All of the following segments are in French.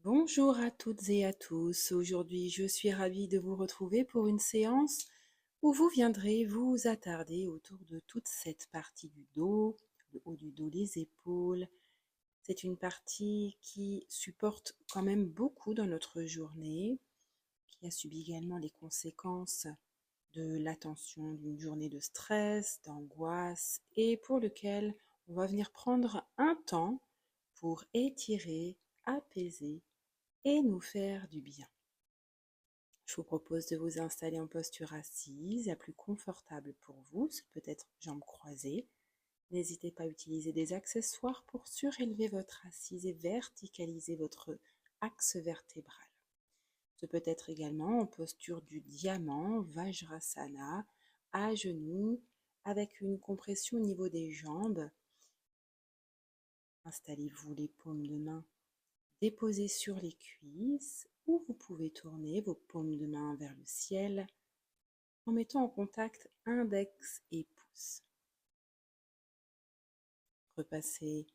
Bonjour à toutes et à tous. Aujourd'hui, je suis ravie de vous retrouver pour une séance où vous viendrez vous attarder autour de toute cette partie du dos, le haut du dos, les épaules. C'est une partie qui supporte quand même beaucoup dans notre journée, qui a subi également les conséquences de l'attention d'une journée de stress, d'angoisse, et pour lequel on va venir prendre un temps pour étirer, apaiser et nous faire du bien. Je vous propose de vous installer en posture assise, la plus confortable pour vous, c'est peut-être jambes croisées. N'hésitez pas à utiliser des accessoires pour surélever votre assise et verticaliser votre axe vertébral. Ce peut être également en posture du diamant, Vajrasana, à genoux, avec une compression au niveau des jambes. Installez-vous les paumes de main déposées sur les cuisses ou vous pouvez tourner vos paumes de main vers le ciel en mettant en contact index et pouce. Repassez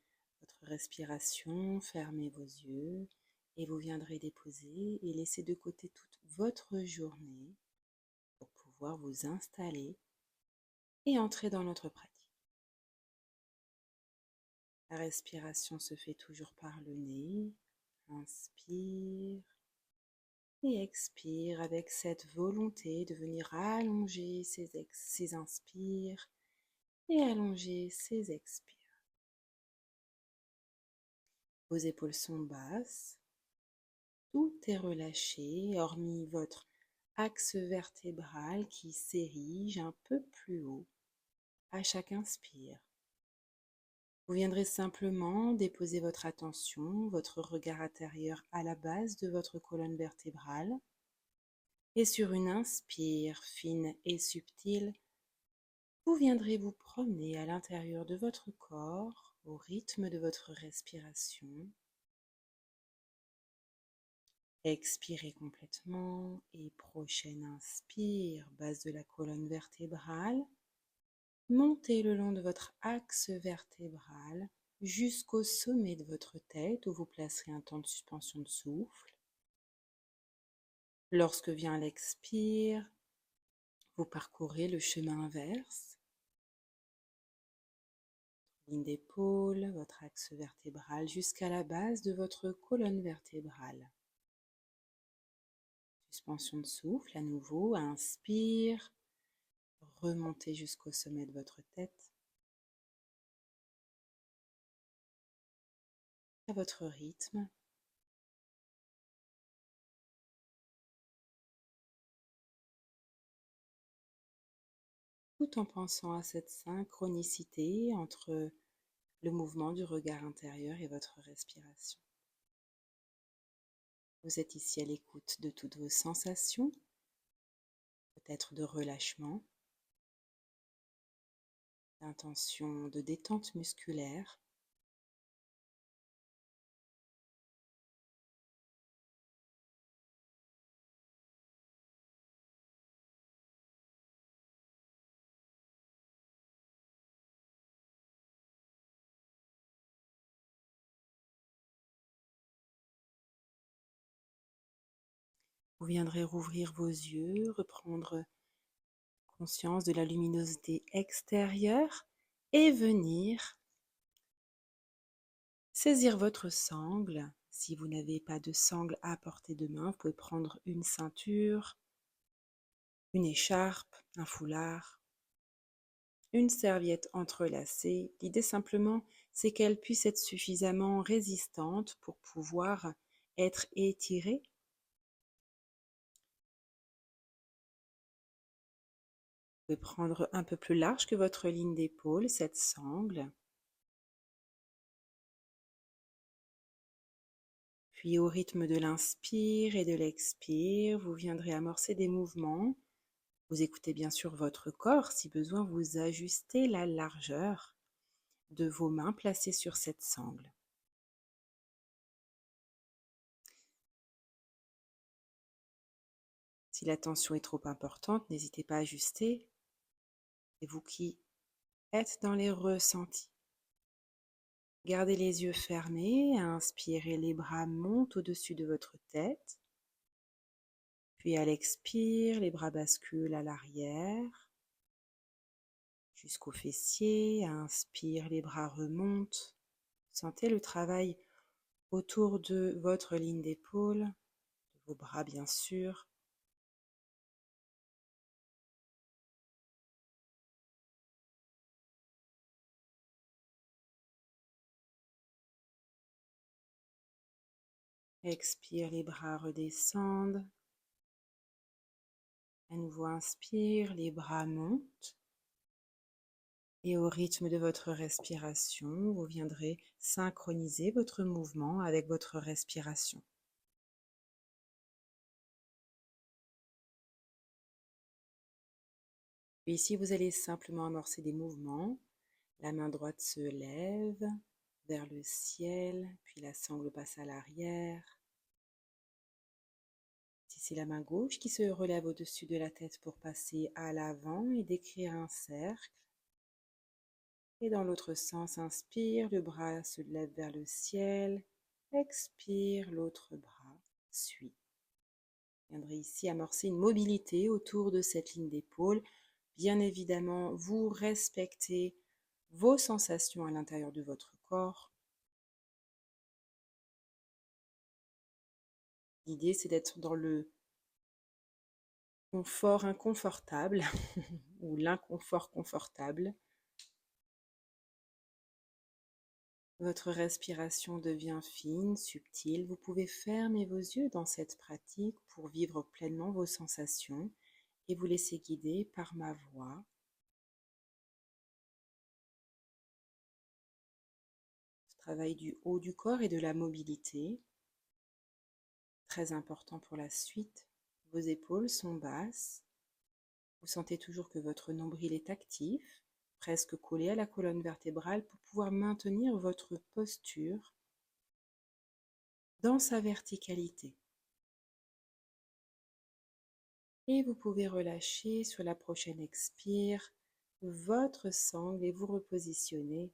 votre respiration, fermez vos yeux et vous viendrez déposer et laisser de côté toute votre journée pour pouvoir vous installer et entrer dans notre pratique. La respiration se fait toujours par le nez. Inspire et expire avec cette volonté de venir allonger ses inspires et allonger ses expires. Vos épaules sont basses, tout est relâché, hormis votre axe vertébral qui s'érige un peu plus haut à chaque inspire. Vous viendrez simplement déposer votre attention, votre regard intérieur à la base de votre colonne vertébrale. Et sur une inspire fine et subtile, vous viendrez vous promener à l'intérieur de votre corps au rythme de votre respiration. Expirez complètement et prochaine inspire, base de la colonne vertébrale. Montez le long de votre axe vertébral jusqu'au sommet de votre tête où vous placerez un temps de suspension de souffle. Lorsque vient l'expire, vous parcourez le chemin inverse. Ligne d'épaule, votre axe vertébral jusqu'à la base de votre colonne vertébrale. Suspension de souffle à nouveau, inspire, remontez jusqu'au sommet de votre tête. À votre rythme. Tout en pensant à cette synchronicité entre le mouvement du regard intérieur et votre respiration. Vous êtes ici à l'écoute de toutes vos sensations, peut-être de relâchement, d'intention de détente musculaire. Vous viendrez rouvrir vos yeux, reprendre conscience de la luminosité extérieure et venir saisir votre sangle. Si vous n'avez pas de sangle à portée de main, vous pouvez prendre une ceinture, une écharpe, un foulard, une serviette entrelacée. L'idée simplement, c'est qu'elle puisse être suffisamment résistante pour pouvoir être étirée. Vous pouvez prendre un peu plus large que votre ligne d'épaule, cette sangle. Puis au rythme de l'inspire et de l'expire, vous viendrez amorcer des mouvements. Vous écoutez bien sûr votre corps. Si besoin, vous ajustez la largeur de vos mains placées sur cette sangle. Si la tension est trop importante, n'hésitez pas à ajuster. C'est vous qui êtes dans les ressentis. Gardez les yeux fermés, inspirez, les bras montent au-dessus de votre tête. Puis à l'expire, les bras basculent à l'arrière jusqu'aux fessiers. Inspire, les bras remontent. Sentez le travail autour de votre ligne d'épaule, de vos bras bien sûr. Expire, les bras redescendent. À nouveau, inspire, les bras montent. Et au rythme de votre respiration, vous viendrez synchroniser votre mouvement avec votre respiration. Puis ici, vous allez simplement amorcer des mouvements. La main droite se lève vers le ciel, puis la sangle passe à l'arrière. C'est la main gauche qui se relève au-dessus de la tête pour passer à l'avant et décrire un cercle. Et dans l'autre sens, inspire, le bras se lève vers le ciel. Expire, l'autre bras suit. Vous viendrez ici amorcer une mobilité autour de cette ligne d'épaule. Bien évidemment, vous respectez vos sensations à l'intérieur de votre corps. L'idée, c'est d'être dans le confort inconfortable ou l'inconfort confortable. Votre respiration devient fine, subtile. Vous pouvez fermer vos yeux dans cette pratique pour vivre pleinement vos sensations et vous laisser guider par ma voix. Ce travail du haut du corps et de la mobilité, très important pour la suite. Vos épaules sont basses. Vous sentez toujours que votre nombril est actif, presque collé à la colonne vertébrale pour pouvoir maintenir votre posture dans sa verticalité. Et vous pouvez relâcher sur la prochaine expire votre sangle et vous repositionner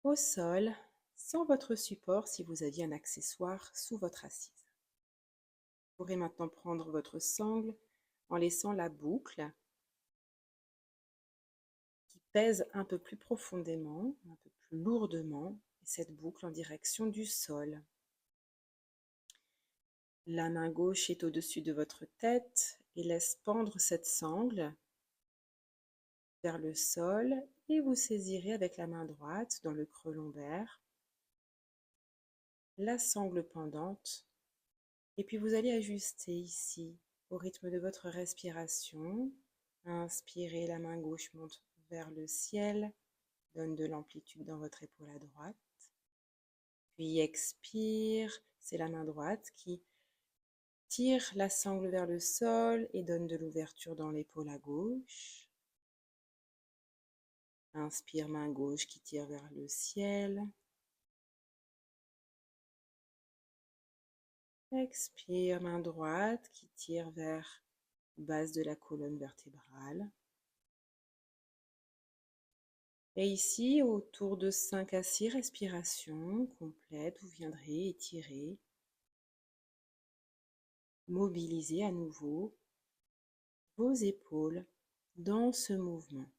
au sol sans votre support si vous aviez un accessoire sous votre assise. Vous pourrez maintenant prendre votre sangle en laissant la boucle qui pèse un peu plus profondément, un peu plus lourdement, et cette boucle en direction du sol. La main gauche est au-dessus de votre tête et laisse pendre cette sangle vers le sol et vous saisirez avec la main droite dans le creux lombaire la sangle pendante et puis vous allez ajuster ici au rythme de votre respiration. Inspirez, la main gauche monte vers le ciel, donne de l'amplitude dans votre épaule à droite. Puis expire, c'est la main droite qui tire la sangle vers le sol et donne de l'ouverture dans l'épaule à gauche. Inspire, main gauche qui tire vers le ciel. Expire, main droite qui tire vers la base de la colonne vertébrale. Et ici, autour de 5 à 6 respirations complètes, vous viendrez étirer, mobiliser à nouveau vos épaules dans ce mouvement.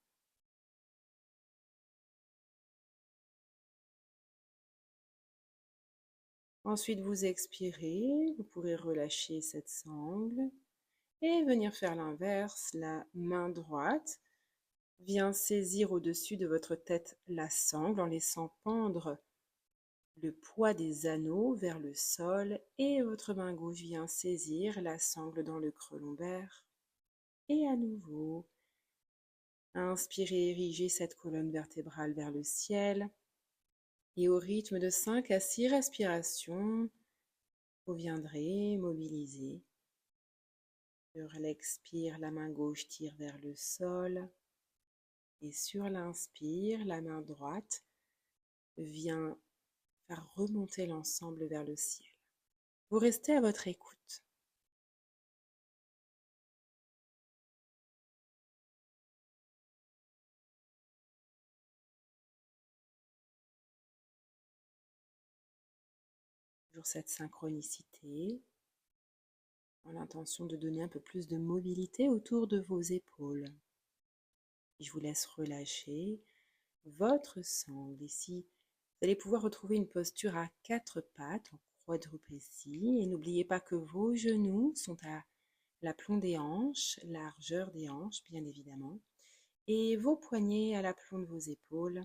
Ensuite, vous expirez, vous pourrez relâcher cette sangle et venir faire l'inverse. La main droite vient saisir au-dessus de votre tête la sangle en laissant pendre le poids des anneaux vers le sol et votre main gauche vient saisir la sangle dans le creux lombaire. Et à nouveau, inspirez, érigez cette colonne vertébrale vers le ciel. Et au rythme de 5 à 6 respirations, vous viendrez mobiliser. Sur l'expire, la main gauche tire vers le sol. Et sur l'inspire, la main droite vient faire remonter l'ensemble vers le ciel. Vous restez à votre écoute. Toujours cette synchronicité, en l'intention de donner un peu plus de mobilité autour de vos épaules. Je vous laisse relâcher votre sangle. Ici, vous allez pouvoir retrouver une posture à quatre pattes en quadrupédie. Et n'oubliez pas que vos genoux sont à l'aplomb des hanches, largeur des hanches bien évidemment, et vos poignets à l'aplomb de vos épaules.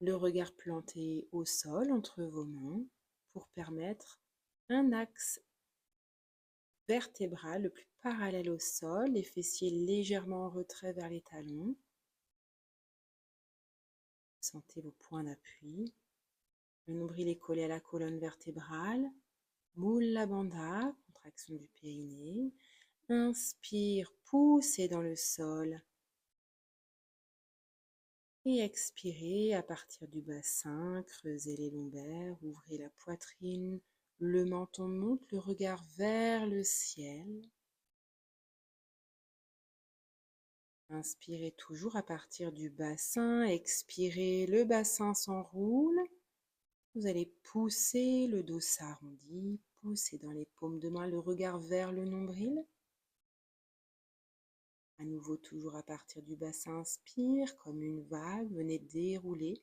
Le regard planté au sol entre vos mains pour permettre un axe vertébral le plus parallèle au sol, les fessiers légèrement en retrait vers les talons. Sentez vos points d'appui. Le nombril est collé à la colonne vertébrale. Mula Bandha, contraction du périnée. Inspire, poussez dans le sol. Et expirez à partir du bassin, creusez les lombaires, ouvrez la poitrine, le menton monte, le regard vers le ciel. Inspirez toujours à partir du bassin, expirez, le bassin s'enroule. Vous allez pousser, le dos s'arrondit, poussez dans les paumes de main, le regard vers le nombril. À nouveau, toujours à partir du bassin, inspire comme une vague, venez dérouler,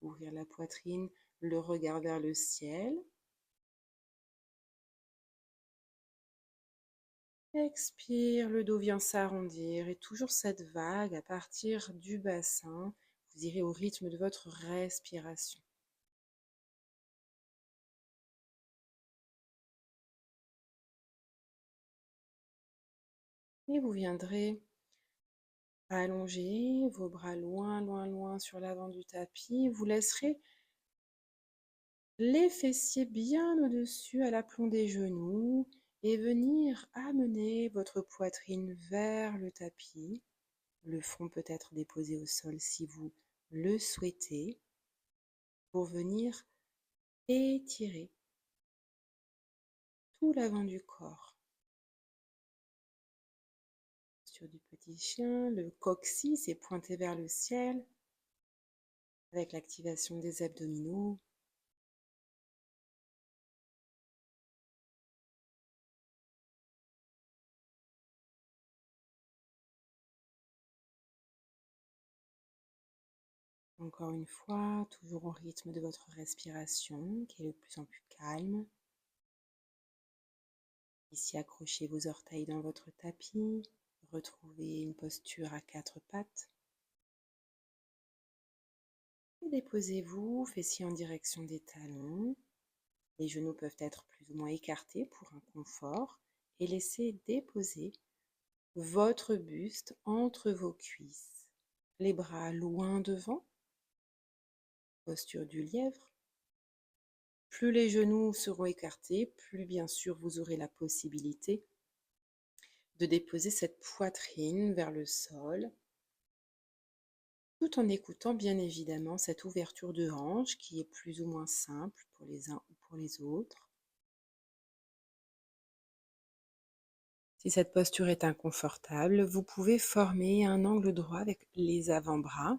ouvrir la poitrine, le regard vers le ciel. Expire, le dos vient s'arrondir et toujours cette vague à partir du bassin, vous irez au rythme de votre respiration. Et vous viendrez allonger vos bras loin, loin, loin sur l'avant du tapis. Vous laisserez les fessiers bien au-dessus à l'aplomb des genoux et venir amener votre poitrine vers le tapis. Le front peut être déposé au sol si vous le souhaitez pour venir étirer tout l'avant du corps. Sur du petit chien, le coccyx est pointé vers le ciel avec l'activation des abdominaux. Encore une fois, toujours au rythme de votre respiration qui est de plus en plus calme. Ici, accrochez vos orteils dans votre tapis, retrouvez une posture à quatre pattes. Et déposez-vous, fessiers en direction des talons. Les genoux peuvent être plus ou moins écartés pour un confort et laissez déposer votre buste entre vos cuisses. Les bras loin devant, posture du lièvre. Plus les genoux seront écartés, plus bien sûr vous aurez la possibilité de déposer cette poitrine vers le sol, tout en écoutant bien évidemment cette ouverture de hanche qui est plus ou moins simple pour les uns ou pour les autres. Si cette posture est inconfortable, vous pouvez former un angle droit avec les avant-bras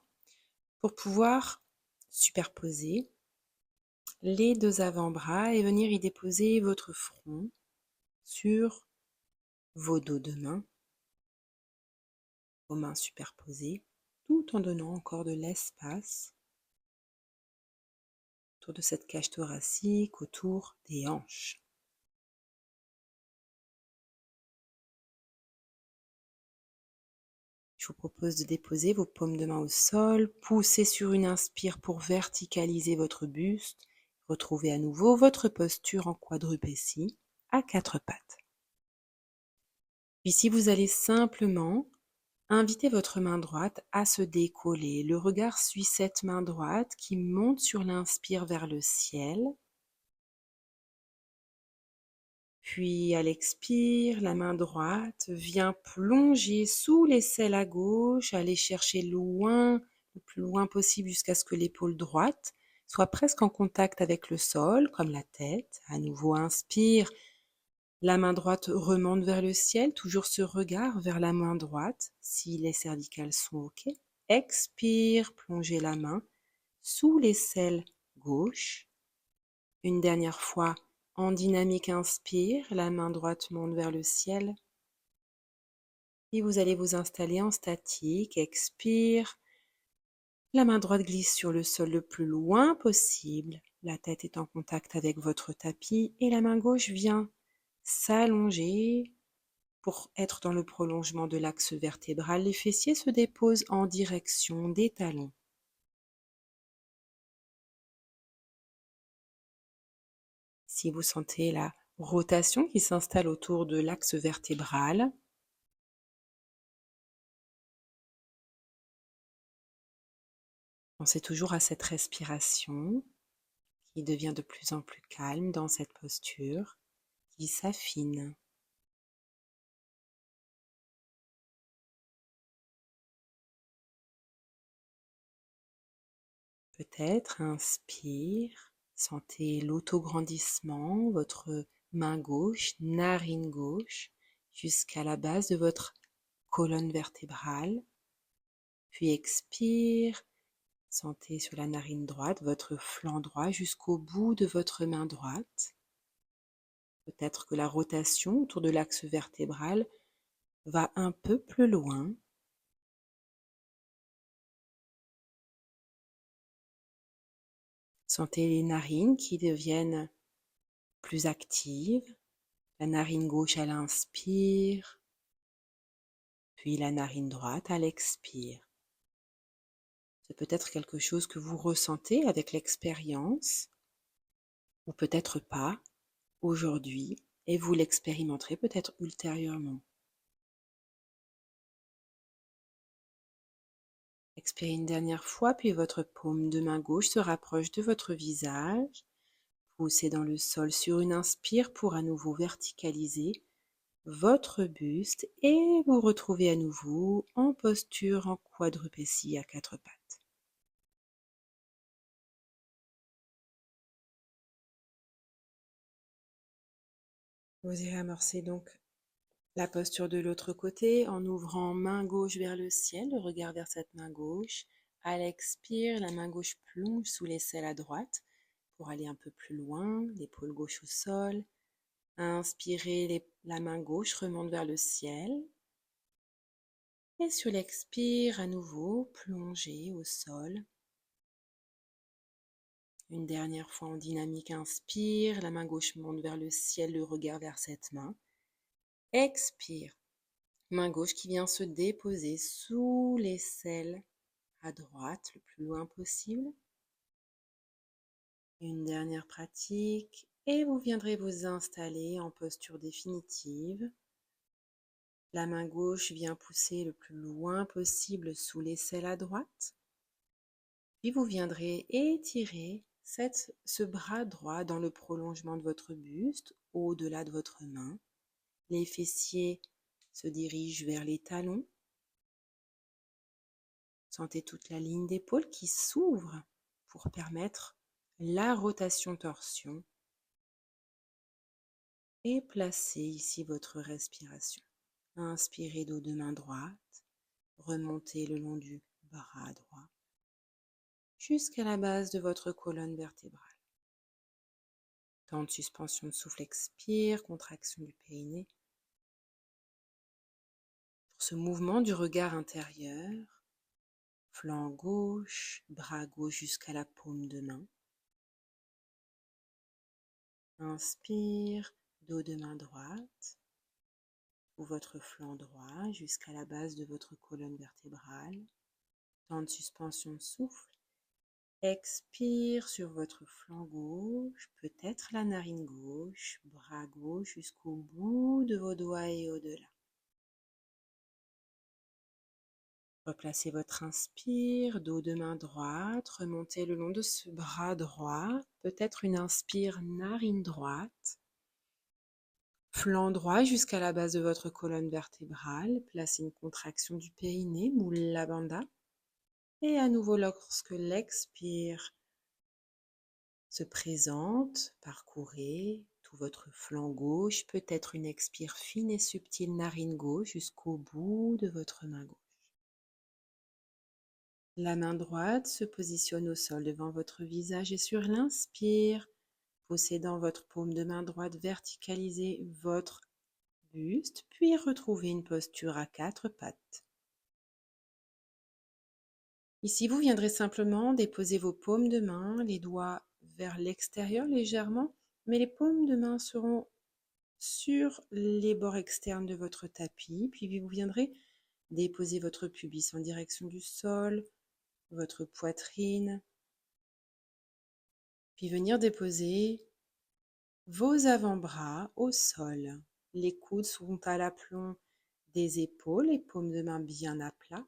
pour pouvoir superposer les deux avant-bras et venir y déposer votre front sur vos dos de main, vos mains superposées, tout en donnant encore de l'espace autour de cette cage thoracique, autour des hanches. Je vous propose de déposer vos paumes de main au sol, poussez sur une inspire pour verticaliser votre buste, retrouvez à nouveau votre posture en quadrupédie à quatre pattes. Puis si vous allez simplement inviter votre main droite à se décoller, le regard suit cette main droite qui monte sur l'inspire vers le ciel. Puis à l'expire, la main droite vient plonger sous l'aisselle à gauche, aller chercher loin, le plus loin possible jusqu'à ce que l'épaule droite soit presque en contact avec le sol, comme la tête. À nouveau, inspire, la main droite remonte vers le ciel, toujours ce regard vers la main droite, si les cervicales sont OK. Expire, plongez la main sous l'aisselle gauche. Une dernière fois, en dynamique, inspire, la main droite monte vers le ciel. Et vous allez vous installer en statique, expire. La main droite glisse sur le sol le plus loin possible. La tête est en contact avec votre tapis et la main gauche vient s'allonger pour être dans le prolongement de l'axe vertébral. Les fessiers se déposent en direction des talons. Si vous sentez la rotation qui s'installe autour de l'axe vertébral, pensez toujours à cette respiration qui devient de plus en plus calme dans cette posture, qui s'affine. Peut-être inspire, sentez l'autograndissement, votre main gauche, narine gauche, jusqu'à la base de votre colonne vertébrale. Puis expire, sentez sur la narine droite votre flanc droit jusqu'au bout de votre main droite. Peut-être que la rotation autour de l'axe vertébral va un peu plus loin. Sentez les narines qui deviennent plus actives. La narine gauche, elle inspire, puis la narine droite, elle expire. C'est peut-être quelque chose que vous ressentez avec l'expérience, ou peut-être pas aujourd'hui, et vous l'expérimenterez peut-être ultérieurement. Expirez une dernière fois, puis votre paume de main gauche se rapproche de votre visage. Poussez dans le sol sur une inspire pour à nouveau verticaliser votre buste et vous retrouvez à nouveau en posture en quadrupédie à quatre pattes. Vous irez amorcer donc la posture de l'autre côté en ouvrant main gauche vers le ciel, le regard vers cette main gauche. À l'expire, la main gauche plonge sous l'aisselle à droite pour aller un peu plus loin, l'épaule gauche au sol. Inspirez, la main gauche remonte vers le ciel. Et sur l'expire, à nouveau, plongez au sol. Une dernière fois en dynamique, inspire, la main gauche monte vers le ciel, le regard vers cette main. Expire, main gauche qui vient se déposer sous l'aisselle à droite, le plus loin possible. Une dernière pratique et vous viendrez vous installer en posture définitive. La main gauche vient pousser le plus loin possible sous l'aisselle à droite. Puis vous viendrez étirer ce bras droit dans le prolongement de votre buste, au-delà de votre main. Les fessiers se dirigent vers les talons. Sentez toute la ligne d'épaule qui s'ouvre pour permettre la rotation-torsion. Et placez ici votre respiration. Inspirez dos de main droite, remontez le long du bras droit jusqu'à la base de votre colonne vertébrale. Temps de suspension de souffle, expire, contraction du périnée. Pour ce mouvement du regard intérieur, flanc gauche, bras gauche jusqu'à la paume de main. Inspire, dos de main droite, ou votre flanc droit jusqu'à la base de votre colonne vertébrale. Temps de suspension de souffle. Expire sur votre flanc gauche, peut-être la narine gauche, bras gauche jusqu'au bout de vos doigts et au-delà. Replacez votre inspire, dos de main droite, remontez le long de ce bras droit, peut-être une inspire narine droite, flanc droit jusqu'à la base de votre colonne vertébrale, placez une contraction du périnée, Mula Bandha, et à nouveau lorsque l'expire se présente, parcourez tout votre flanc gauche, peut-être une expire fine et subtile narine gauche jusqu'au bout de votre main gauche. La main droite se positionne au sol devant votre visage et sur l'inspire, possédant votre paume de main droite, verticalisez votre buste, puis retrouvez une posture à quatre pattes. Ici, vous viendrez simplement déposer vos paumes de main, les doigts vers l'extérieur légèrement, mais les paumes de main seront sur les bords externes de votre tapis, puis vous viendrez déposer votre pubis en direction du sol, votre poitrine, puis venir déposer vos avant-bras au sol. Les coudes seront à l'aplomb des épaules, les paumes de main bien à plat.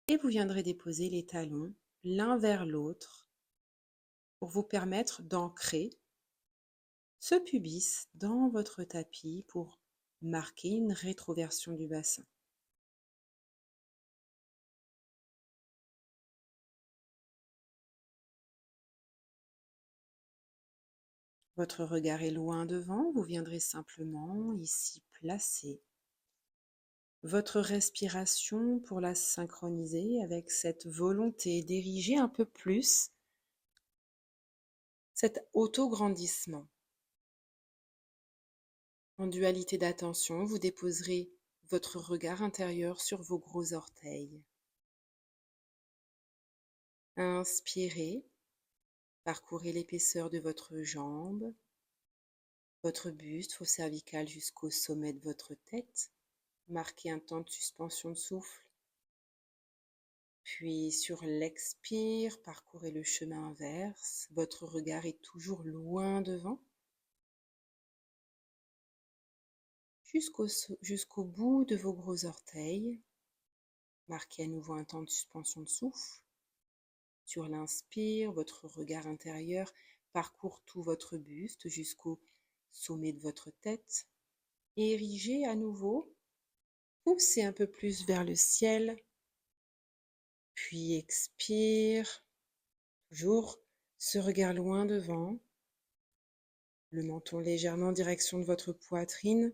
Et vous viendrez déposer les talons l'un vers l'autre pour vous permettre d'ancrer ce pubis dans votre tapis pour marquer une rétroversion du bassin. Votre regard est loin devant, vous viendrez simplement ici placer votre respiration pour la synchroniser avec cette volonté d'ériger un peu plus cet auto-grandissement. En dualité d'attention, vous déposerez votre regard intérieur sur vos gros orteils. Inspirez, parcourez l'épaisseur de votre jambe, votre buste, vos cervicales jusqu'au sommet de votre tête. Marquez un temps de suspension de souffle. Puis sur l'expire, parcourez le chemin inverse. Votre regard est toujours loin devant. Jusqu'au bout de vos gros orteils. Marquez à nouveau un temps de suspension de souffle. Sur l'inspire, votre regard intérieur parcourt tout votre buste jusqu'au sommet de votre tête. Érigez à nouveau, poussez un peu plus vers le ciel, puis expire, toujours ce regard loin devant, le menton légèrement en direction de votre poitrine.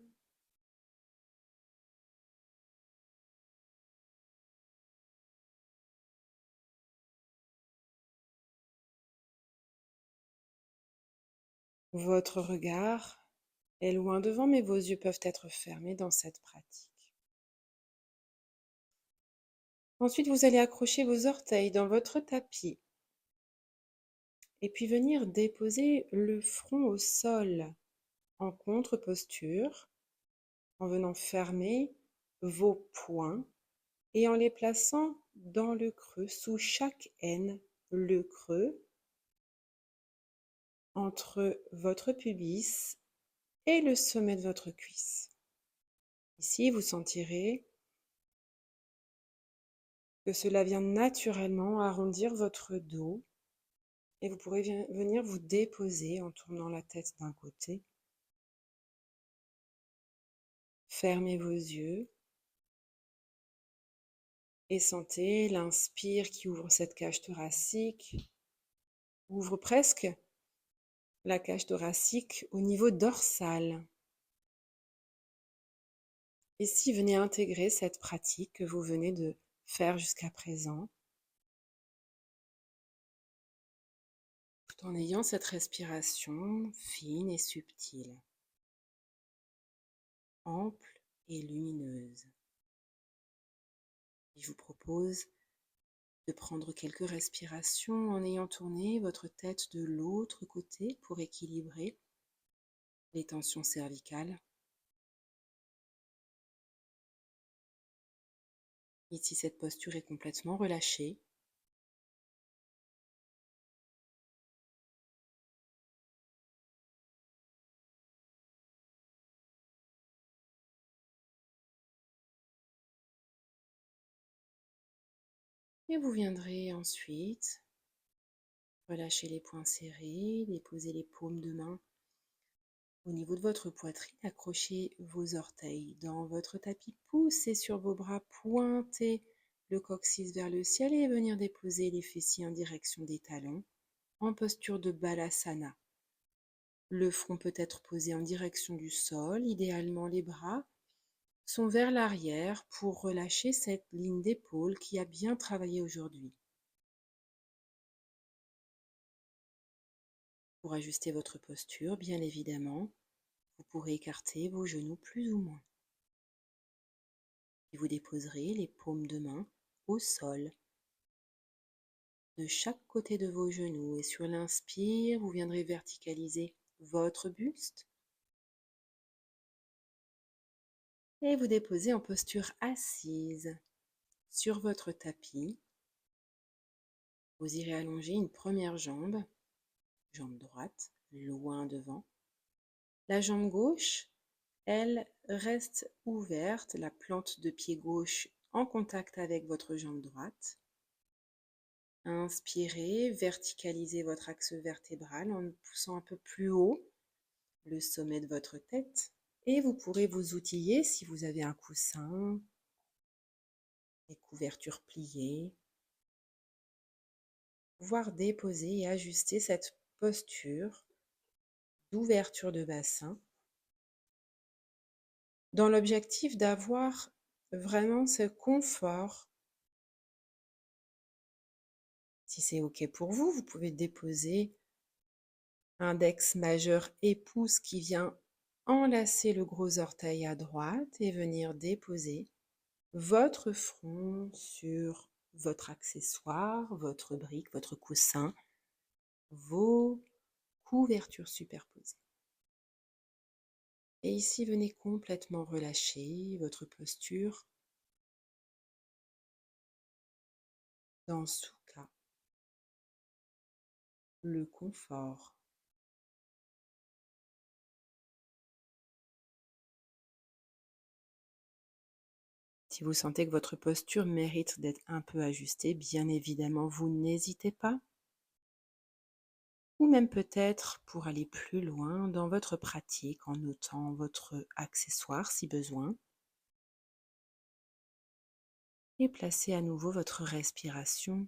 Votre regard est loin devant, mais vos yeux peuvent être fermés dans cette pratique. Ensuite, vous allez accrocher vos orteils dans votre tapis et puis venir déposer le front au sol en contre-posture, en venant fermer vos poings et en les plaçant dans le creux, sous chaque aine, le creux entre votre pubis et le sommet de votre cuisse. Ici, vous sentirez que cela vient naturellement arrondir votre dos et vous pourrez venir vous déposer en tournant la tête d'un côté. Fermez vos yeux et sentez l'inspire qui ouvre cette cage thoracique, ouvre presque la cage thoracique au niveau dorsal. Ici, venez intégrer cette pratique que vous venez de faire jusqu'à présent, tout en ayant cette respiration fine et subtile, ample et lumineuse. Je vous propose de prendre quelques respirations en ayant tourné votre tête de l'autre côté pour équilibrer les tensions cervicales. Ici, cette posture est complètement relâchée. Et vous viendrez ensuite relâcher les poings serrés, déposer les paumes de main au niveau de votre poitrine, accrochez vos orteils dans votre tapis, poussez sur vos bras, pointez le coccyx vers le ciel et venir déposer les fessiers en direction des talons en posture de Balasana. Le front peut être posé en direction du sol, idéalement les bras sont vers l'arrière pour relâcher cette ligne d'épaule qui a bien travaillé aujourd'hui. Pour ajuster votre posture, bien évidemment, vous pourrez écarter vos genoux plus ou moins. Et vous déposerez les paumes de main au sol, de chaque côté de vos genoux. Et sur l'inspire, vous viendrez verticaliser votre buste. Et vous déposez en posture assise sur votre tapis. Vous irez allonger une première jambe, jambe droite, loin devant. La jambe gauche, elle reste ouverte, la plante de pied gauche en contact avec votre jambe droite. Inspirez, verticalisez votre axe vertébral en poussant un peu plus haut le sommet de votre tête. Et vous pourrez vous outiller si vous avez un coussin, des couvertures pliées, pouvoir déposer et ajuster cette posture d'ouverture de bassin dans l'objectif d'avoir vraiment ce confort. Si c'est OK pour vous, vous pouvez déposer index majeur et pouce qui vient enlacer le gros orteil à droite et venir déposer votre front sur votre accessoire, votre brique, votre coussin, vos couvertures superposées. Et ici, venez complètement relâcher votre posture dans Sukha, le confort. Si vous sentez que votre posture mérite d'être un peu ajustée, bien évidemment, vous n'hésitez pas. Ou même peut-être pour aller plus loin dans votre pratique en notant votre accessoire si besoin. Et placez à nouveau votre respiration.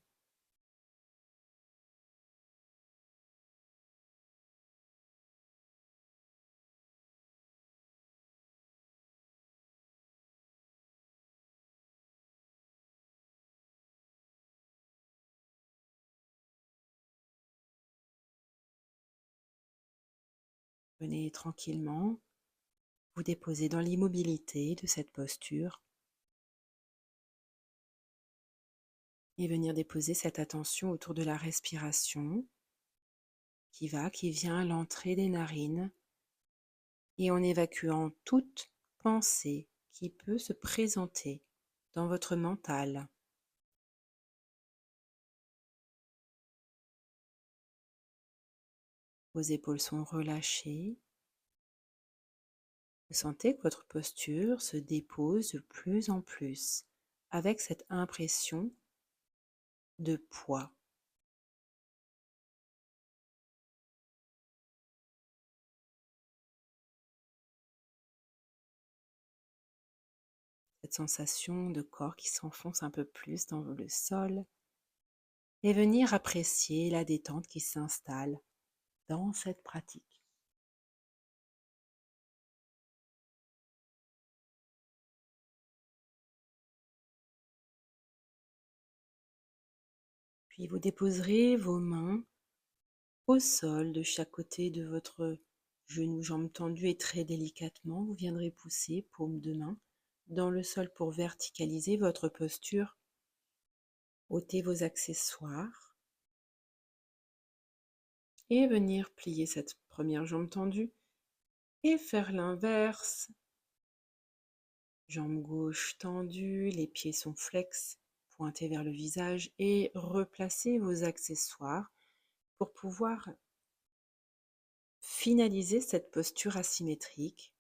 Venez tranquillement vous déposer dans l'immobilité de cette posture et venir déposer cette attention autour de la respiration qui vient à l'entrée des narines et en évacuant toute pensée qui peut se présenter dans votre mental. Vos épaules sont relâchées. Vous sentez que votre posture se dépose de plus en plus avec cette impression de poids. Cette sensation de corps qui s'enfonce un peu plus dans le sol et venir apprécier la détente qui s'installe dans cette pratique. Puis vous déposerez vos mains au sol de chaque côté de votre genou, jambe tendue et très délicatement, vous viendrez pousser paume de main dans le sol pour verticaliser votre posture. Ôtez vos accessoires et venir plier cette première jambe tendue et faire l'inverse. Jambe gauche tendue, les pieds sont flex, pointés vers le visage et replacez vos accessoires pour pouvoir finaliser cette posture asymétrique.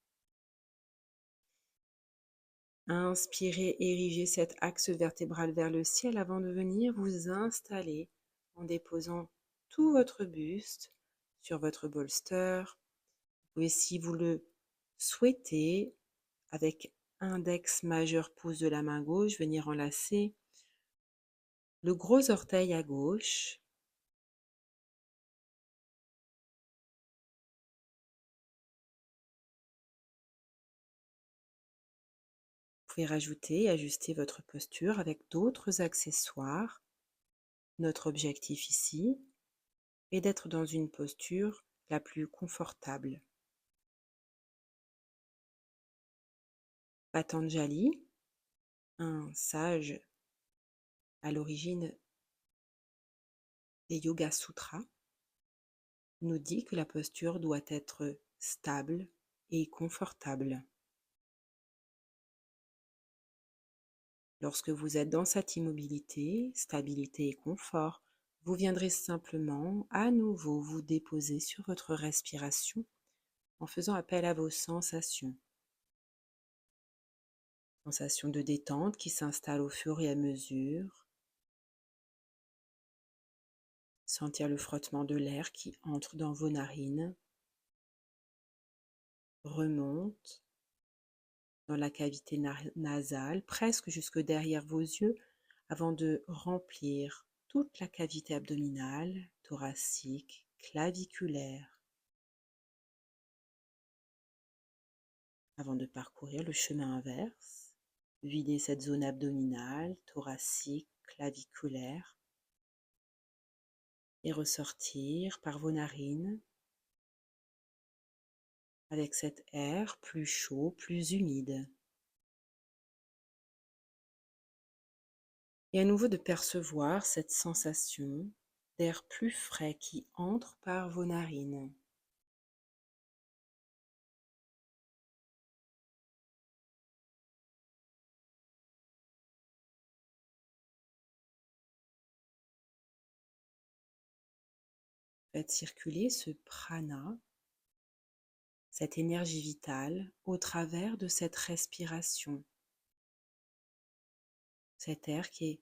Inspirez, érigez cet axe vertébral vers le ciel avant de venir vous installer en déposant tout votre buste sur votre bolster. Vous pouvez, si vous le souhaitez, avec index majeur pouce de la main gauche, venir enlacer le gros orteil à gauche. Vous pouvez rajouter et ajuster votre posture avec d'autres accessoires. Notre objectif ici et d'être dans une posture la plus confortable. Patanjali, un sage à l'origine des Yoga Sutras, nous dit que la posture doit être stable et confortable. Lorsque vous êtes dans cette immobilité, stabilité et confort, vous viendrez simplement à nouveau vous déposer sur votre respiration en faisant appel à vos sensations. Sensations de détente qui s'installent au fur et à mesure. Sentir le frottement de l'air qui entre dans vos narines, remonte dans la cavité nasale, presque jusque derrière vos yeux, avant de remplir toute la cavité abdominale, thoracique, claviculaire, avant de parcourir le chemin inverse, vider cette zone abdominale, thoracique, claviculaire, et ressortir par vos narines avec cet air plus chaud, plus humide. Et à nouveau de percevoir cette sensation d'air plus frais qui entre par vos narines. Faites circuler ce prana, cette énergie vitale, au travers de cette respiration. Cet air qui est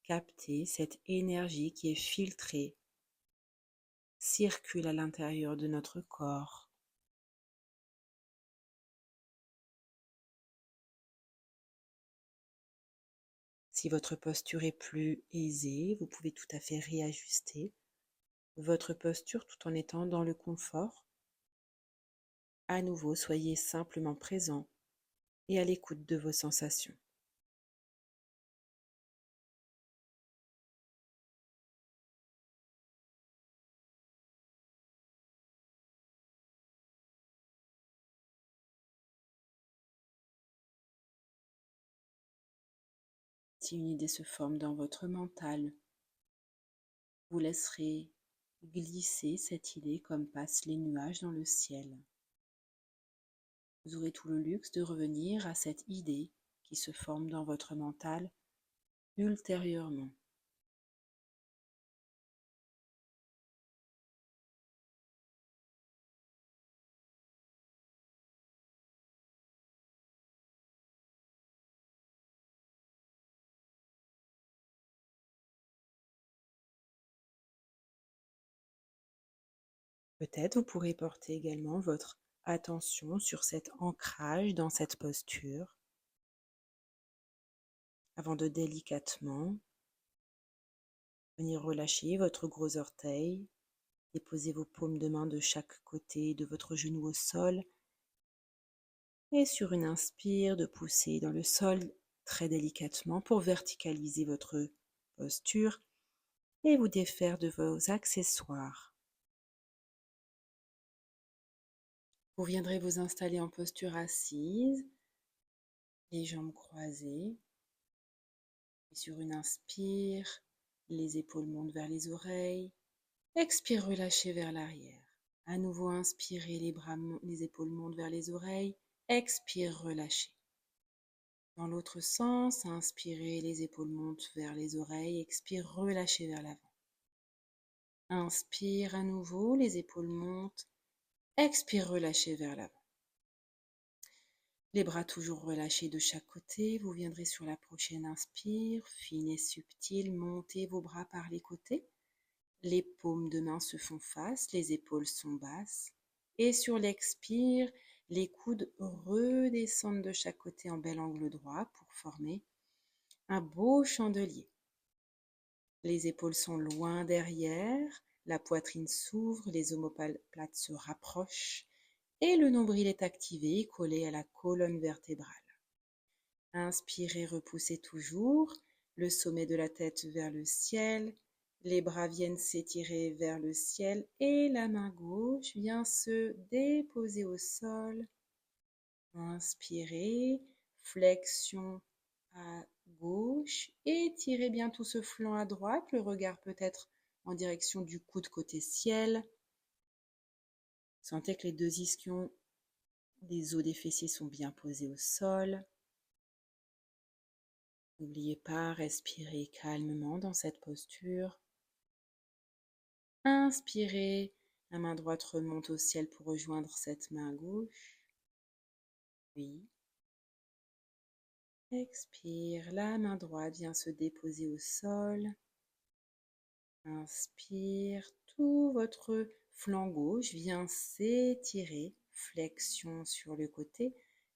capté, cette énergie qui est filtrée, circule à l'intérieur de notre corps. Si votre posture est plus aisée, vous pouvez tout à fait réajuster votre posture tout en étant dans le confort. À nouveau, soyez simplement présent et à l'écoute de vos sensations. Si une idée se forme dans votre mental, vous laisserez glisser cette idée comme passent les nuages dans le ciel. Vous aurez tout le luxe de revenir à cette idée qui se forme dans votre mental ultérieurement. Peut-être vous pourrez porter également votre attention sur cet ancrage dans cette posture avant de délicatement venir relâcher votre gros orteil, déposer vos paumes de main de chaque côté de votre genou au sol et sur une inspire de pousser dans le sol très délicatement pour verticaliser votre posture et vous défaire de vos accessoires. Vous viendrez vous installer en posture assise, les jambes croisées. Et sur une inspire, les épaules montent vers les oreilles. Expire, relâchez vers l'arrière. À nouveau, inspirez, les épaules montent vers les oreilles. Expire, relâchez. Dans l'autre sens, inspirez, les épaules montent vers les oreilles. Expire, relâchez vers l'avant. Inspire à nouveau, les épaules montent. Expire, relâchez vers l'avant. Les bras toujours relâchés de chaque côté. Vous viendrez sur la prochaine inspire, fine et subtile. Montez vos bras par les côtés. Les paumes de main se font face, les épaules sont basses. Et sur l'expire, les coudes redescendent de chaque côté en bel angle droit pour former un beau chandelier. Les épaules sont loin derrière, la poitrine s'ouvre, les omoplates se rapprochent et le nombril est activé, collé à la colonne vertébrale. Inspirez, repoussez toujours le sommet de la tête vers le ciel. Les bras viennent s'étirer vers le ciel et la main gauche vient se déposer au sol. Inspirez, flexion à gauche, étirez bien tout ce flanc à droite, le regard peut être en direction du coude côté ciel. Sentez que les deux ischions des os des fessiers sont bien posés au sol. N'oubliez pas, respirez calmement dans cette posture. Inspirez, la main droite remonte au ciel pour rejoindre cette main gauche. Oui. Expire, la main droite vient se déposer au sol. Inspire, tout votre flanc gauche vient s'étirer, flexion sur le côté,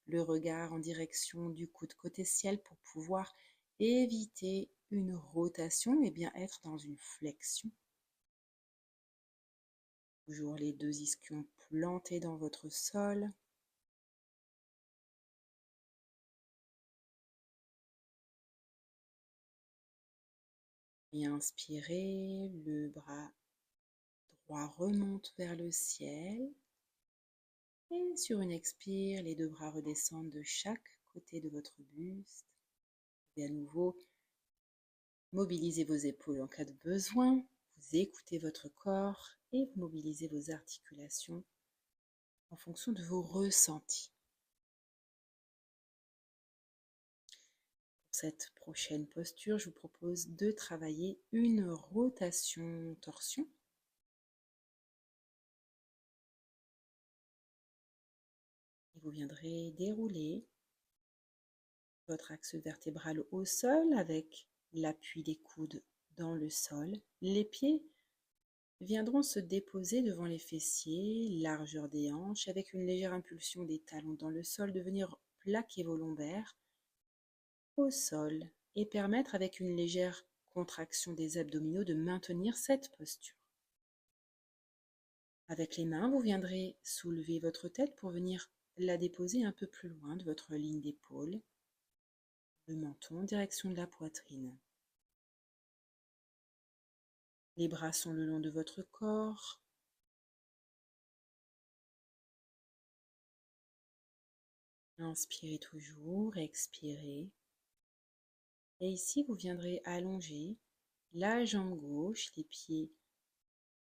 le regard en direction du coude côté ciel pour pouvoir éviter une rotation et bien être dans une flexion. Toujours les deux ischions plantés dans votre sol. Et inspirez, le bras droit remonte vers le ciel. Et sur une expire, les deux bras redescendent de chaque côté de votre buste. Et à nouveau, mobilisez vos épaules en cas de besoin. Vous écoutez votre corps et vous mobilisez vos articulations en fonction de vos ressentis. Pour cette prochaine posture, je vous propose de travailler une rotation torsion. Et vous viendrez dérouler votre axe vertébral au sol avec l'appui des coudes dans le sol. Les pieds viendront se déposer devant les fessiers, largeur des hanches, avec une légère impulsion des talons dans le sol, de venir plaquer vos lombaires au sol et permettre avec une légère contraction des abdominaux de maintenir cette posture. Avec les mains, vous viendrez soulever votre tête pour venir la déposer un peu plus loin de votre ligne d'épaule, le menton en direction de la poitrine. Les bras sont le long de votre corps. Inspirez toujours, expirez. Et ici, vous viendrez allonger la jambe gauche, les pieds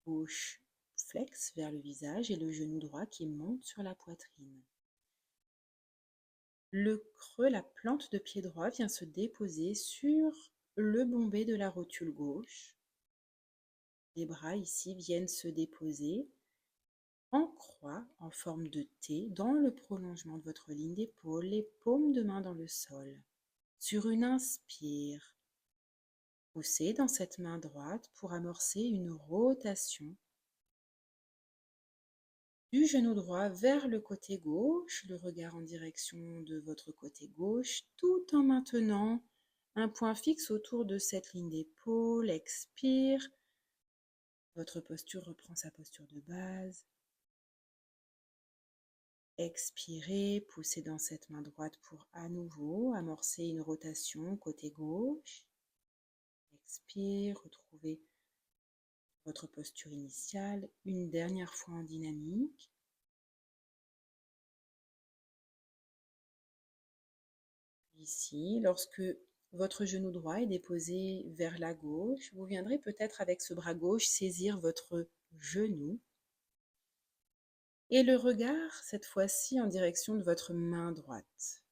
gauche flex vers le visage et le genou droit qui monte sur la poitrine. Le creux, la plante de pied droit vient se déposer sur le bombé de la rotule gauche. Les bras ici viennent se déposer en croix, en forme de T, dans le prolongement de votre ligne d'épaule, les paumes de main dans le sol. Sur une inspire, poussez dans cette main droite pour amorcer une rotation du genou droit vers le côté gauche, le regard en direction de votre côté gauche, tout en maintenant un point fixe autour de cette ligne d'épaule. Expire, votre posture reprend sa posture de base. Expirez, poussez dans cette main droite pour à nouveau amorcer une rotation côté gauche. Expire, retrouvez votre posture initiale une dernière fois en dynamique. Ici, lorsque votre genou droit est déposé vers la gauche, vous viendrez peut-être avec ce bras gauche saisir votre genou et le regard, cette fois-ci, en direction de votre main droite.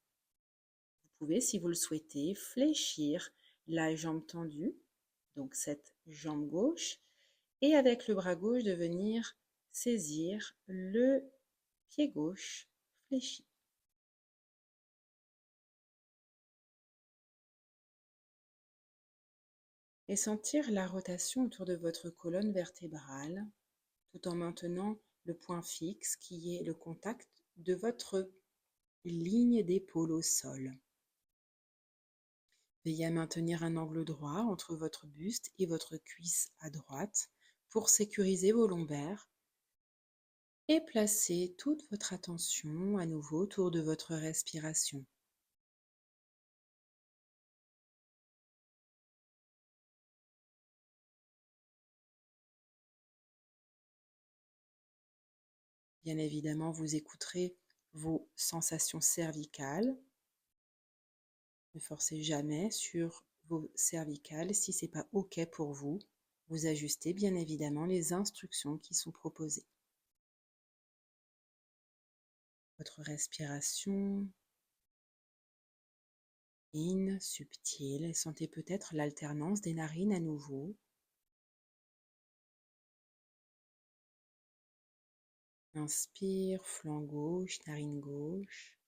Vous pouvez, si vous le souhaitez, fléchir la jambe tendue, donc cette jambe gauche, et avec le bras gauche de venir saisir le pied gauche fléchi. Et sentir la rotation autour de votre colonne vertébrale, tout en maintenant le point fixe qui est le contact de votre ligne d'épaule au sol. Veillez à maintenir un angle droit entre votre buste et votre cuisse à droite pour sécuriser vos lombaires et placez toute votre attention à nouveau autour de votre respiration. Bien évidemment, vous écouterez vos sensations cervicales. Ne forcez jamais sur vos cervicales. Si ce n'est pas OK pour vous, vous ajustez bien évidemment les instructions qui sont proposées. Votre respiration fine, subtile, et sentez peut-être l'alternance des narines à nouveau. Inspire, flanc gauche, narine gauche.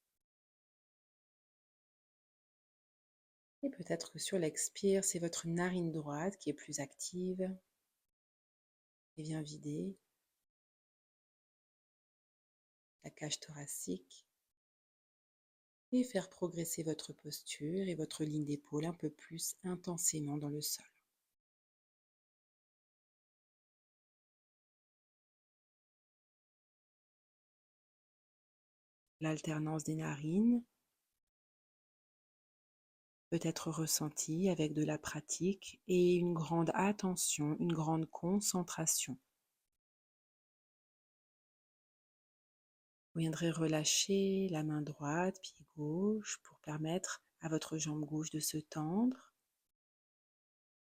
Et peut-être que sur l'expire, c'est votre narine droite qui est plus active et vient vider la cage thoracique et faire progresser votre posture et votre ligne d'épaule un peu plus intensément dans le sol. L'alternance des narines peut être ressentie avec de la pratique et une grande attention, une grande concentration. Vous viendrez relâcher la main droite, pied gauche, pour permettre à votre jambe gauche de se tendre.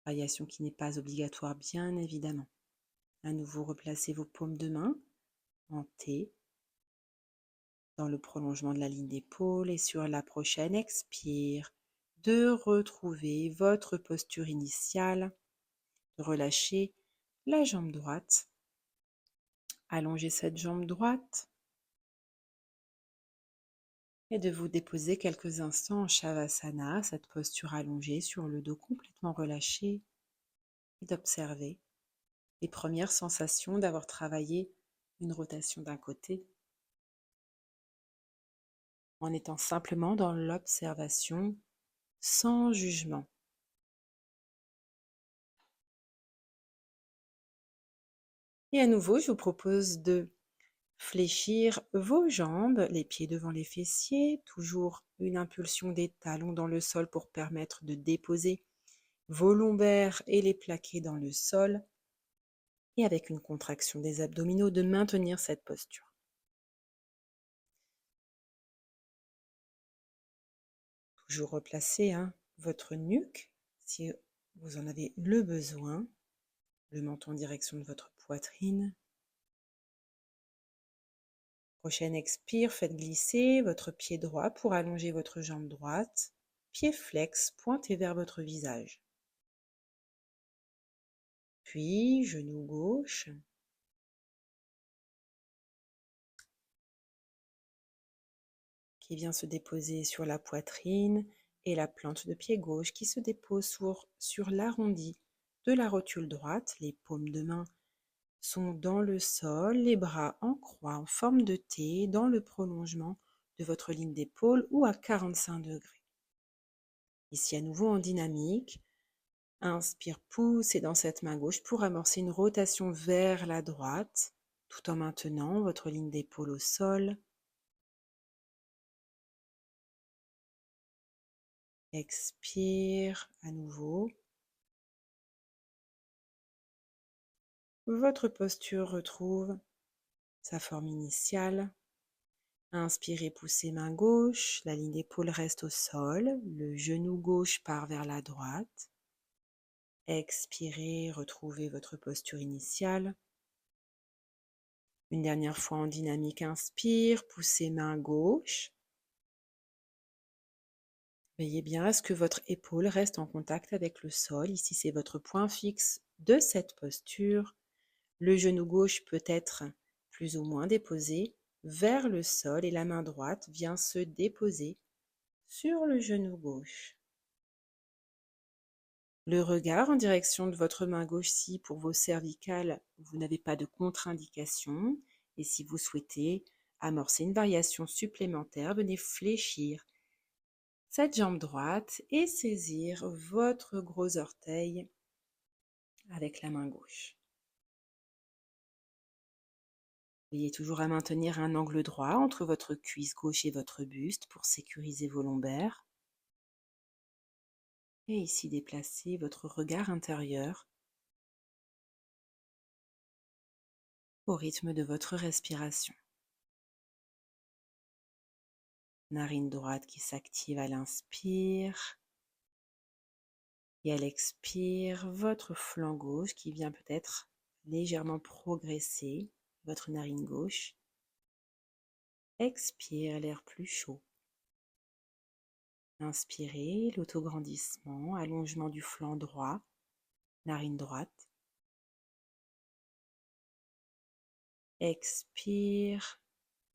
Variation qui n'est pas obligatoire, bien évidemment. À nouveau, replacez vos paumes de main en T, dans le prolongement de la ligne d'épaule, et sur la prochaine expire, de retrouver votre posture initiale, de relâcher la jambe droite, allongez cette jambe droite et de vous déposer quelques instants en Shavasana, cette posture allongée sur le dos complètement relâché, et d'observer les premières sensations d'avoir travaillé une rotation d'un côté, en étant simplement dans l'observation sans jugement. Et à nouveau, je vous propose de fléchir vos jambes, les pieds devant les fessiers, toujours une impulsion des talons dans le sol pour permettre de déposer vos lombaires et les plaquer dans le sol, et avec une contraction des abdominaux de maintenir cette posture. Toujours replacer votre nuque si vous en avez le besoin, le menton en direction de votre poitrine. Prochaine expire, faites glisser votre pied droit pour allonger votre jambe droite. Pied flex, pointé vers votre visage. Puis, genou gauche. Qui vient se déposer sur la poitrine et la plante de pied gauche qui se dépose sur l'arrondi de la rotule droite. Les paumes de main sont dans le sol, les bras en croix en forme de T dans le prolongement de votre ligne d'épaule ou à 45 degrés. Ici à nouveau en dynamique. Inspire, poussez dans cette main gauche pour amorcer une rotation vers la droite tout en maintenant votre ligne d'épaule au sol. Expire à nouveau. Votre posture retrouve sa forme initiale. Inspirez, poussez main gauche, la ligne d'épaule reste au sol, le genou gauche part vers la droite. Expirez, retrouvez votre posture initiale. Une dernière fois en dynamique, inspire, poussez main gauche. Veillez bien à ce que votre épaule reste en contact avec le sol. Ici, c'est votre point fixe de cette posture. Le genou gauche peut être plus ou moins déposé vers le sol et la main droite vient se déposer sur le genou gauche. Le regard en direction de votre main gauche si pour vos cervicales, vous n'avez pas de contre-indication. Et si vous souhaitez amorcer une variation supplémentaire, venez fléchir cette jambe droite et saisir votre gros orteil avec la main gauche. Veillez toujours à maintenir un angle droit entre votre cuisse gauche et votre buste pour sécuriser vos lombaires. Et ici, déplacez votre regard intérieur au rythme de votre respiration. Narine droite qui s'active à l'inspire. Et à l'expire, votre flanc gauche qui vient peut-être légèrement progresser, votre narine gauche. Expire l'air plus chaud. Inspirez, l'autograndissement, allongement du flanc droit, narine droite. Expire,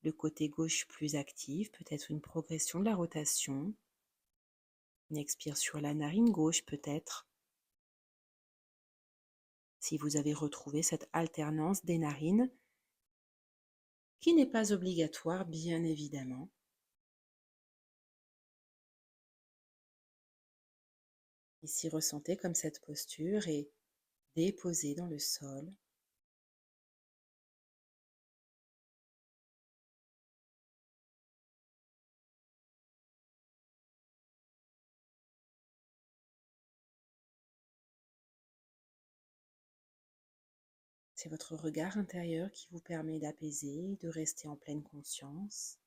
le côté gauche plus actif, peut-être une progression de la rotation. On expire sur la narine gauche peut-être. Si vous avez retrouvé cette alternance des narines, qui n'est pas obligatoire bien évidemment. Ici, ressentez comme cette posture est déposée dans le sol. C'est votre regard intérieur qui vous permet d'apaiser, de rester en pleine conscience.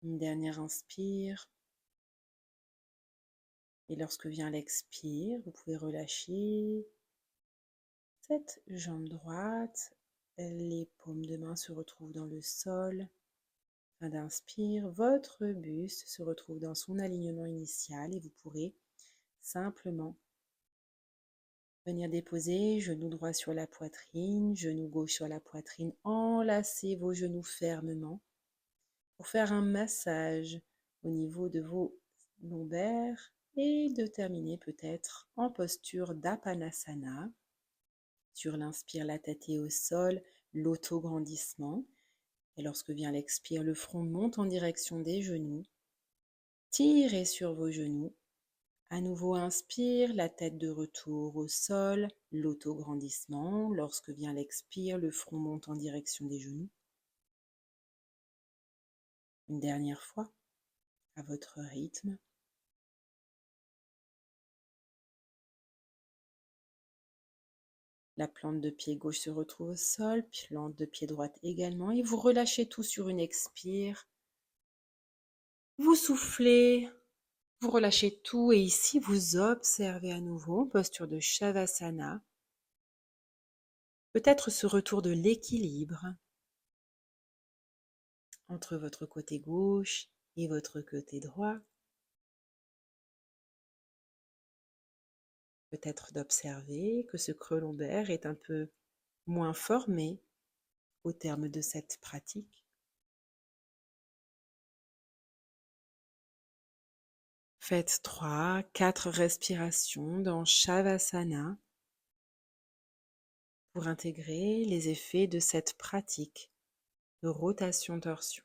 Une dernière inspire. Et lorsque vient l'expire, vous pouvez relâcher cette jambe droite. Les paumes de main se retrouvent dans le sol. Fin d'inspire, votre buste se retrouve dans son alignement initial et vous pourrez simplement venir déposer genou droit sur la poitrine, genou gauche sur la poitrine. Enlacez vos genoux fermement pour faire un massage au niveau de vos lombaires et de terminer peut-être en posture d'Apanasana. Sur l'inspire, la tête est au sol, l'autograndissement. Et lorsque vient l'expire, le front monte en direction des genoux. Tirez sur vos genoux. À nouveau, inspire, la tête de retour au sol, l'autograndissement. Lorsque vient l'expire, le front monte en direction des genoux. Une dernière fois, à votre rythme. La plante de pied gauche se retrouve au sol, plante de pied droite également. Et vous relâchez tout sur une expire. Vous soufflez, vous relâchez tout et ici vous observez à nouveau en posture de Shavasana. Peut-être ce retour de l'équilibre entre votre côté gauche et votre côté droit. Peut-être d'observer que ce creux lombaire est un peu moins formé au terme de cette pratique. Faites 3-4 respirations dans Shavasana pour intégrer les effets de cette pratique de rotation-torsion.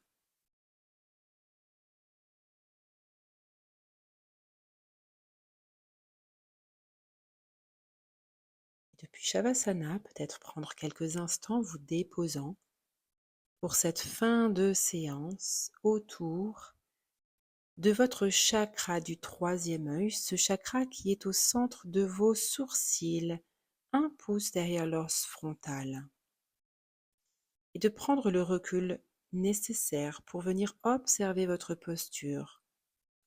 Depuis Shavasana, peut-être prendre quelques instants vous déposant pour cette fin de séance autour de votre chakra du troisième œil, ce chakra qui est au centre de vos sourcils, un pouce derrière l'os frontal. Et de prendre le recul nécessaire pour venir observer votre posture.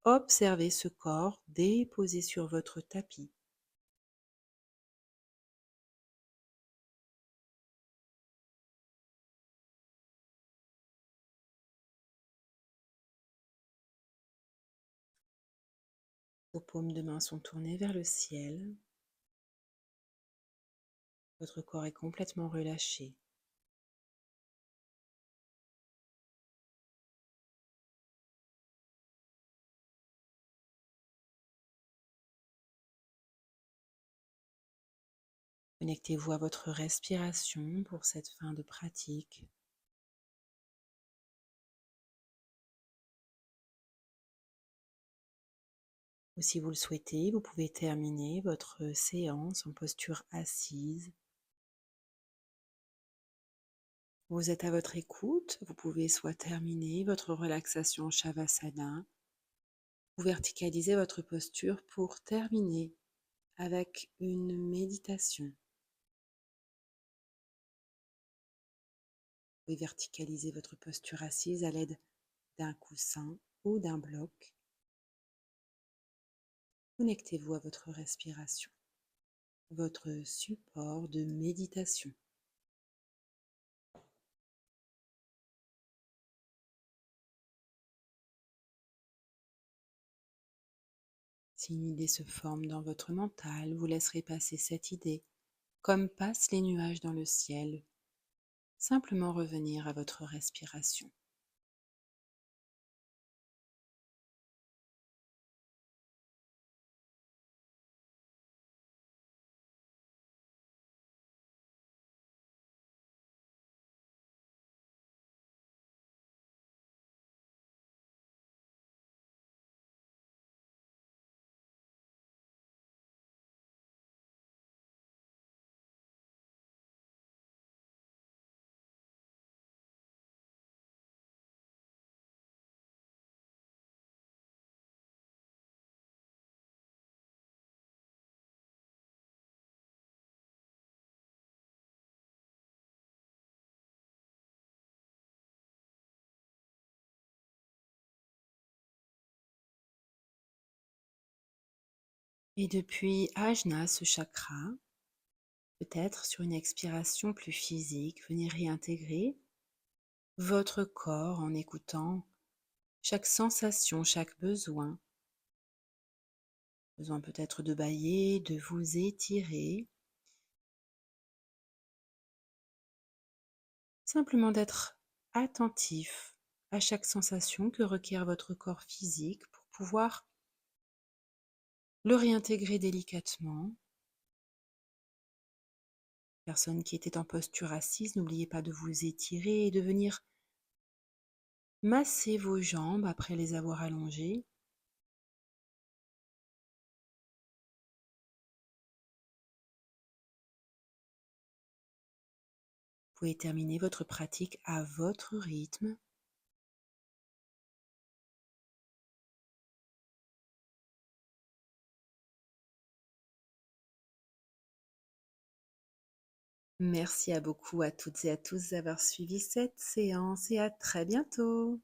Observez ce corps déposé sur votre tapis. Vos paumes de main sont tournées vers le ciel. Votre corps est complètement relâché. Connectez-vous à votre respiration pour cette fin de pratique. Ou si vous le souhaitez, vous pouvez terminer votre séance en posture assise. Vous êtes à votre écoute, vous pouvez soit terminer votre relaxation Shavasana ou verticaliser votre posture pour terminer avec une méditation. pouvez verticaliser votre posture assise à l'aide d'un coussin ou d'un bloc. Connectez-vous à votre respiration, votre support de méditation. Si une idée se forme dans votre mental, vous laisserez passer cette idée, comme passent les nuages dans le ciel. Simplement revenir à votre respiration. Et depuis Ajna, ce chakra, peut-être sur une expiration plus physique, venez réintégrer votre corps en écoutant chaque sensation, chaque besoin. Besoin peut-être de bâiller, de vous étirer. Simplement d'être attentif à chaque sensation que requiert votre corps physique pour pouvoir le réintégrer délicatement. Personne qui était en posture assise, n'oubliez pas de vous étirer et de venir masser vos jambes après les avoir allongées. Vous pouvez terminer votre pratique à votre rythme. Merci à beaucoup à toutes et à tous d'avoir suivi cette séance et à très bientôt.